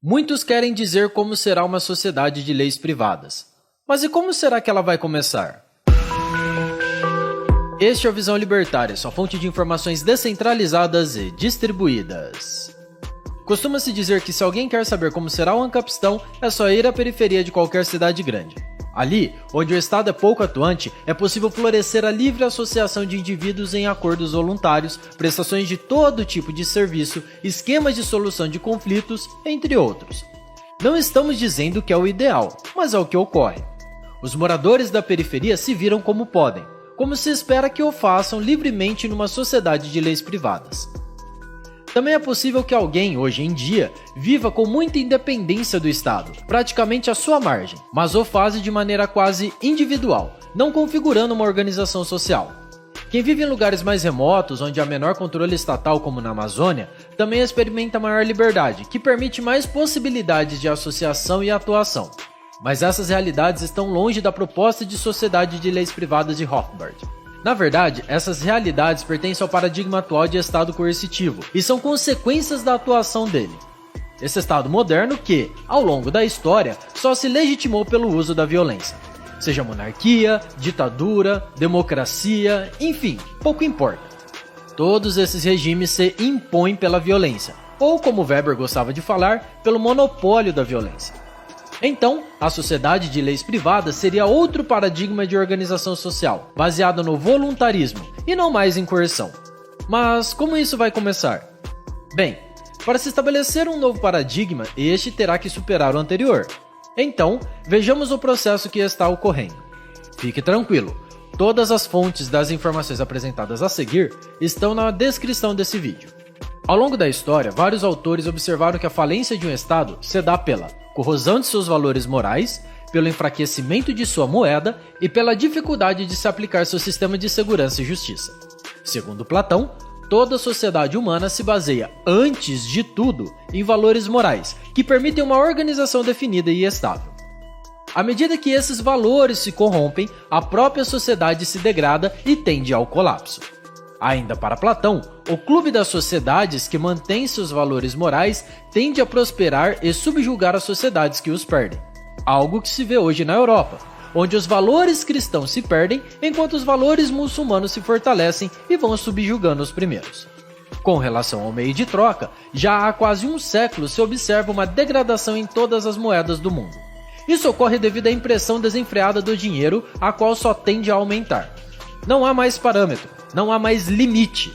Muitos querem dizer como será uma sociedade de leis privadas. Mas e como será que ela vai começar? Este é o Visão Libertária, sua fonte de informações descentralizadas e distribuídas. Costuma-se dizer que se alguém quer saber como será o Ancapistão, é só ir à periferia de qualquer cidade grande. Ali, onde o Estado é pouco atuante, é possível florescer a livre associação de indivíduos em acordos voluntários, prestações de todo tipo de serviço, esquemas de solução de conflitos, entre outros. Não estamos dizendo que é o ideal, mas é o que ocorre. Os moradores da periferia se viram como podem, como se espera que o façam livremente numa sociedade de leis privadas. Também é possível que alguém, hoje em dia, viva com muita independência do Estado, praticamente à sua margem, mas o faz de maneira quase individual, não configurando uma organização social. Quem vive em lugares mais remotos, onde há menor controle estatal como na Amazônia, também experimenta maior liberdade, que permite mais possibilidades de associação e atuação. Mas essas realidades estão longe da proposta de sociedade de leis privadas de Rothbard. Na verdade, essas realidades pertencem ao paradigma atual de Estado coercitivo e são consequências da atuação dele. Esse Estado moderno que, ao longo da história, só se legitimou pelo uso da violência. Seja monarquia, ditadura, democracia, enfim, pouco importa. Todos esses regimes se impõem pela violência, ou como Weber gostava de falar, pelo monopólio da violência. Então, a sociedade de leis privadas seria outro paradigma de organização social, baseado no voluntarismo e não mais em coerção. Mas como isso vai começar? Bem, para se estabelecer um novo paradigma, este terá que superar o anterior. Então, vejamos o processo que está ocorrendo. Fique tranquilo, todas as fontes das informações apresentadas a seguir estão na descrição desse vídeo. Ao longo da história, vários autores observaram que a falência de um Estado se dá pela corrosão de seus valores morais, pelo enfraquecimento de sua moeda e pela dificuldade de se aplicar seu sistema de segurança e justiça. Segundo Platão, toda sociedade humana se baseia, antes de tudo, em valores morais, que permitem uma organização definida e estável. À medida que esses valores se corrompem, a própria sociedade se degrada e tende ao colapso. Ainda para Platão, o clube das sociedades que mantém seus valores morais tende a prosperar e subjugar as sociedades que os perdem. Algo que se vê hoje na Europa, onde os valores cristãos se perdem enquanto os valores muçulmanos se fortalecem e vão subjugando os primeiros. Com relação ao meio de troca, já há quase um século se observa uma degradação em todas as moedas do mundo. Isso ocorre devido à impressão desenfreada do dinheiro, a qual só tende a aumentar. Não há mais parâmetro, não há mais limite.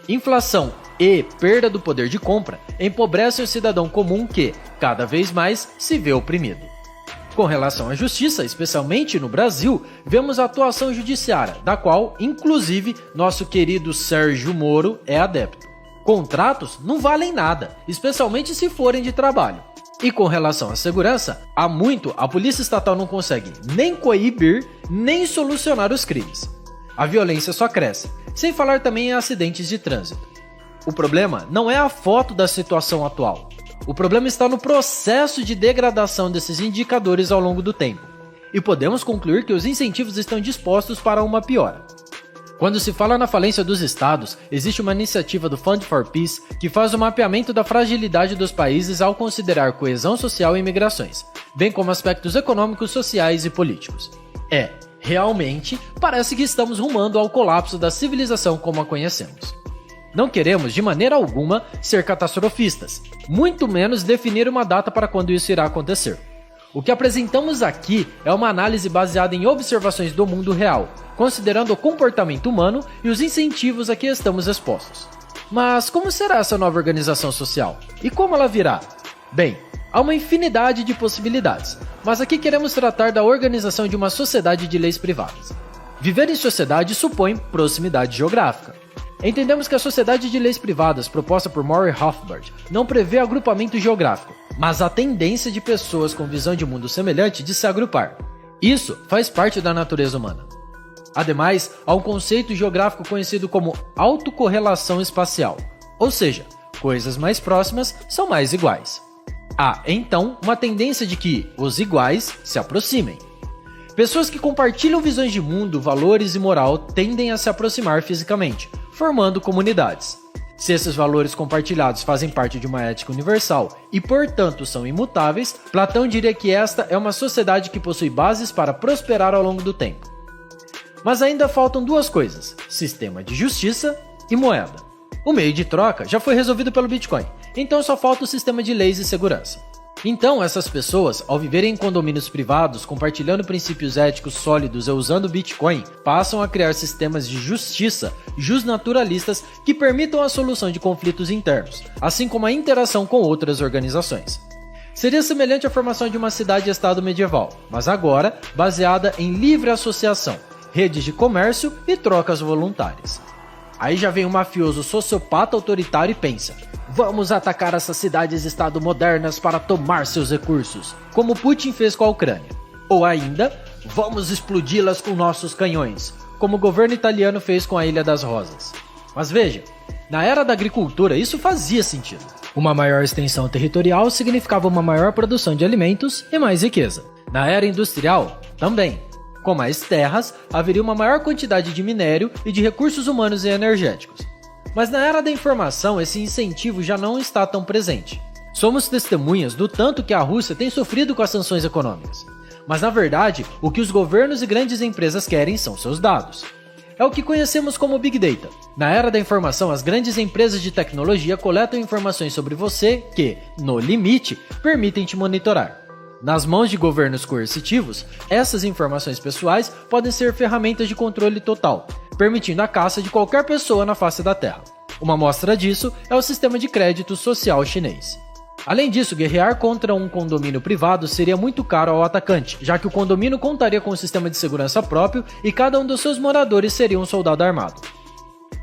Inflação e perda do poder de compra empobrecem o cidadão comum que, cada vez mais, se vê oprimido. Com relação à justiça, especialmente no Brasil, vemos a atuação judiciária, da qual, inclusive, nosso querido Sérgio Moro é adepto. Contratos não valem nada, especialmente se forem de trabalho. E com relação à segurança, há muito a polícia estatal não consegue nem coibir, nem solucionar os crimes. A violência só cresce, sem falar também em acidentes de trânsito. O problema não é a foto da situação atual. O problema está no processo de degradação desses indicadores ao longo do tempo. E podemos concluir que os incentivos estão dispostos para uma piora. Quando se fala na falência dos estados, existe uma iniciativa do Fund for Peace que faz o mapeamento da fragilidade dos países ao considerar coesão social e migrações, bem como aspectos econômicos, sociais e políticos. Realmente, parece que estamos rumando ao colapso da civilização como a conhecemos. Não queremos, de maneira alguma, ser catastrofistas, muito menos definir uma data para quando isso irá acontecer. O que apresentamos aqui é uma análise baseada em observações do mundo real, considerando o comportamento humano e os incentivos a que estamos expostos. Mas como será essa nova organização social? E como ela virá? Bem, há uma infinidade de possibilidades, mas aqui queremos tratar da organização de uma sociedade de leis privadas. Viver em sociedade supõe proximidade geográfica. Entendemos que a sociedade de leis privadas proposta por Murray Rothbard não prevê agrupamento geográfico, mas a tendência de pessoas com visão de mundo semelhante de se agrupar. Isso faz parte da natureza humana. Ademais, há um conceito geográfico conhecido como autocorrelação espacial, ou seja, coisas mais próximas são mais iguais. Há, então, uma tendência de que os iguais se aproximem. Pessoas que compartilham visões de mundo, valores e moral tendem a se aproximar fisicamente, formando comunidades. Se esses valores compartilhados fazem parte de uma ética universal e, portanto, são imutáveis, Platão diria que esta é uma sociedade que possui bases para prosperar ao longo do tempo. Mas ainda faltam duas coisas: sistema de justiça e moeda. O meio de troca já foi resolvido pelo Bitcoin, então só falta o sistema de leis e segurança. Então, essas pessoas, ao viverem em condomínios privados, compartilhando princípios éticos sólidos e usando Bitcoin, passam a criar sistemas de justiça justnaturalistas que permitam a solução de conflitos internos, assim como a interação com outras organizações. Seria semelhante à formação de uma cidade-estado medieval, mas agora baseada em livre associação, redes de comércio e trocas voluntárias. Aí já vem um mafioso sociopata autoritário e pensa: vamos atacar essas cidades-estado modernas para tomar seus recursos, como Putin fez com a Ucrânia. Ou ainda, vamos explodi-las com nossos canhões, como o governo italiano fez com a Ilha das Rosas. Mas veja, na era da agricultura isso fazia sentido. Uma maior extensão territorial significava uma maior produção de alimentos e mais riqueza. Na era industrial, também. Com mais terras, haveria uma maior quantidade de minério e de recursos humanos e energéticos. Mas na era da informação, esse incentivo já não está tão presente. Somos testemunhas do tanto que a Rússia tem sofrido com as sanções econômicas. Mas na verdade, o que os governos e grandes empresas querem são seus dados. É o que conhecemos como Big Data. Na era da informação, as grandes empresas de tecnologia coletam informações sobre você que, no limite, permitem te monitorar. Nas mãos de governos coercitivos, essas informações pessoais podem ser ferramentas de controle total, permitindo a caça de qualquer pessoa na face da Terra. Uma amostra disso é o sistema de crédito social chinês. Além disso, guerrear contra um condomínio privado seria muito caro ao atacante, já que o condomínio contaria com um sistema de segurança próprio e cada um dos seus moradores seria um soldado armado.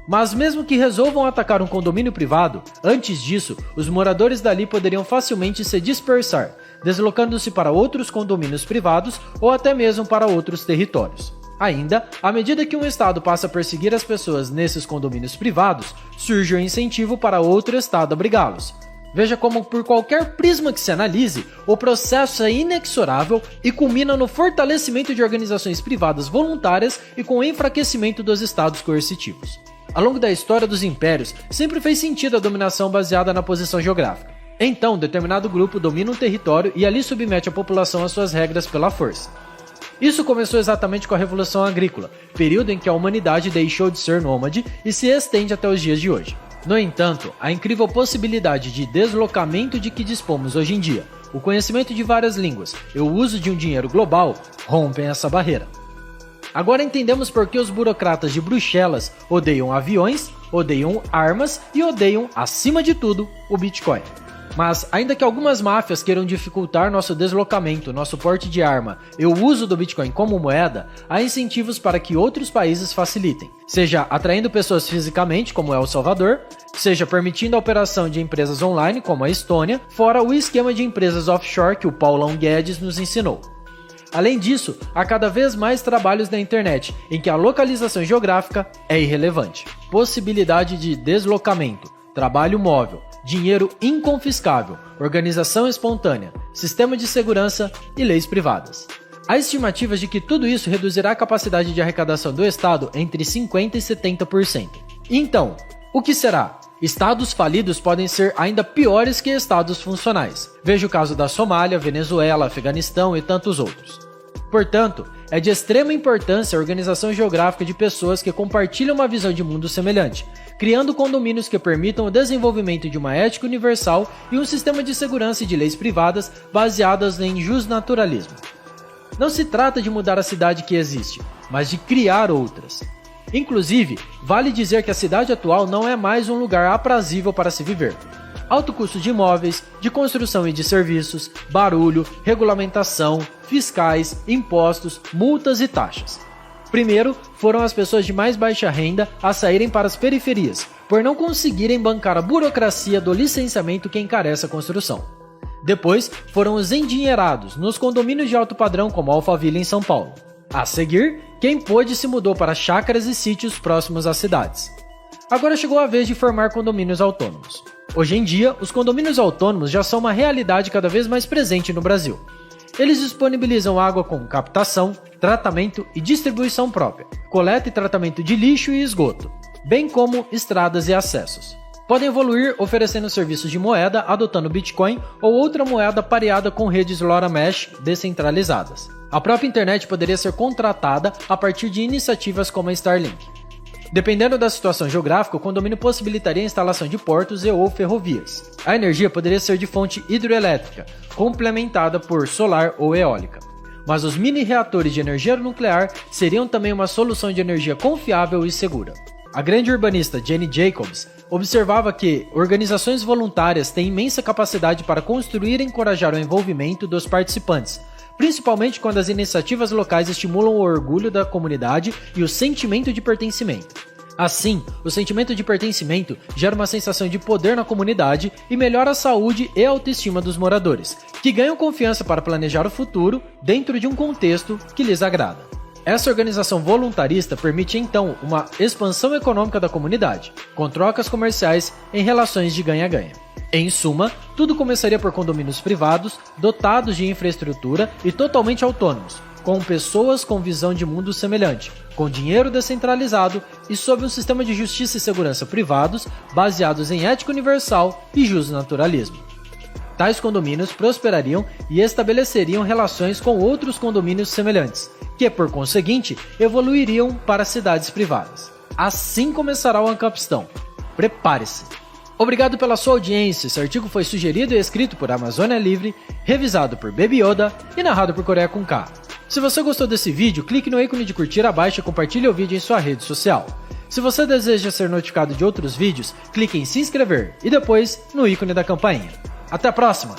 Mas mesmo que resolvam atacar um condomínio privado, antes disso, os moradores dali poderiam facilmente se dispersar, deslocando-se para outros condomínios privados ou até mesmo para outros territórios. Ainda, à medida que um estado passa a perseguir as pessoas nesses condomínios privados, surge o incentivo para outro estado abrigá-los. Veja como, por qualquer prisma que se analise, o processo é inexorável e culmina no fortalecimento de organizações privadas voluntárias e com o enfraquecimento dos estados coercitivos. Ao longo da história dos impérios, sempre fez sentido a dominação baseada na posição geográfica. Então, determinado grupo domina um território e ali submete a população às suas regras pela força. Isso começou exatamente com a Revolução Agrícola, período em que a humanidade deixou de ser nômade e se estende até os dias de hoje. No entanto, a incrível possibilidade de deslocamento de que dispomos hoje em dia, o conhecimento de várias línguas e o uso de um dinheiro global rompem essa barreira. Agora entendemos por que os burocratas de Bruxelas odeiam aviões, odeiam armas e odeiam, acima de tudo, o Bitcoin. Mas, ainda que algumas máfias queiram dificultar nosso deslocamento, nosso porte de arma e o uso do Bitcoin como moeda, há incentivos para que outros países facilitem, seja atraindo pessoas fisicamente, como é El Salvador, seja permitindo a operação de empresas online, como a Estônia, fora o esquema de empresas offshore que o Paulão Guedes nos ensinou. Além disso, há cada vez mais trabalhos na internet em que a localização geográfica é irrelevante. Possibilidade de deslocamento, trabalho móvel, dinheiro inconfiscável, organização espontânea, sistema de segurança e leis privadas. Há estimativas de que tudo isso reduzirá a capacidade de arrecadação do Estado entre 50% e 70%. Então, o que será? Estados falidos podem ser ainda piores que estados funcionais. Veja o caso da Somália, Venezuela, Afeganistão e tantos outros. Portanto, é de extrema importância a organização geográfica de pessoas que compartilham uma visão de mundo semelhante, criando condomínios que permitam o desenvolvimento de uma ética universal e um sistema de segurança e de leis privadas baseadas em justnaturalismo. Não se trata de mudar a cidade que existe, mas de criar outras. Inclusive, vale dizer que a cidade atual não é mais um lugar aprazível para se viver. Alto custo de imóveis, de construção e de serviços, barulho, regulamentação, fiscais, impostos, multas e taxas. Primeiro, foram as pessoas de mais baixa renda a saírem para as periferias, por não conseguirem bancar a burocracia do licenciamento que encarece a construção. Depois, foram os endinheirados, nos condomínios de alto padrão como Alphaville em São Paulo. A seguir, quem pôde se mudou para chácaras e sítios próximos às cidades. Agora chegou a vez de formar condomínios autônomos. Hoje em dia, os condomínios autônomos já são uma realidade cada vez mais presente no Brasil. Eles disponibilizam água com captação, tratamento e distribuição própria, coleta e tratamento de lixo e esgoto, bem como estradas e acessos. Podem evoluir oferecendo serviços de moeda, adotando Bitcoin ou outra moeda pareada com redes LoRa Mesh descentralizadas. A própria internet poderia ser contratada a partir de iniciativas como a Starlink. Dependendo da situação geográfica, o condomínio possibilitaria a instalação de portos e ou ferrovias. A energia poderia ser de fonte hidroelétrica, complementada por solar ou eólica. Mas os mini-reatores de energia nuclear seriam também uma solução de energia confiável e segura. A grande urbanista Jenny Jacobs observava que organizações voluntárias têm imensa capacidade para construir e encorajar o envolvimento dos participantes, principalmente quando as iniciativas locais estimulam o orgulho da comunidade e o sentimento de pertencimento. Assim, o sentimento de pertencimento gera uma sensação de poder na comunidade e melhora a saúde e a autoestima dos moradores, que ganham confiança para planejar o futuro dentro de um contexto que lhes agrada. Essa organização voluntarista permite então uma expansão econômica da comunidade, com trocas comerciais em relações de ganha-ganha. Em suma, tudo começaria por condomínios privados, dotados de infraestrutura e totalmente autônomos, com pessoas com visão de mundo semelhante, com dinheiro descentralizado e sob um sistema de justiça e segurança privados, baseados em ética universal e justnaturalismo. Tais condomínios prosperariam e estabeleceriam relações com outros condomínios semelhantes, que, por conseguinte, evoluiriam para cidades privadas. Assim começará o Ancapistão. Prepare-se! Obrigado pela sua audiência. Esse artigo foi sugerido e escrito por Amazônia Livre, revisado por Baby Yoda e narrado por Coreia com K. Se você gostou desse vídeo, clique no ícone de curtir abaixo e compartilhe o vídeo em sua rede social. Se você deseja ser notificado de outros vídeos, clique em se inscrever e depois no ícone da campainha. Até a próxima!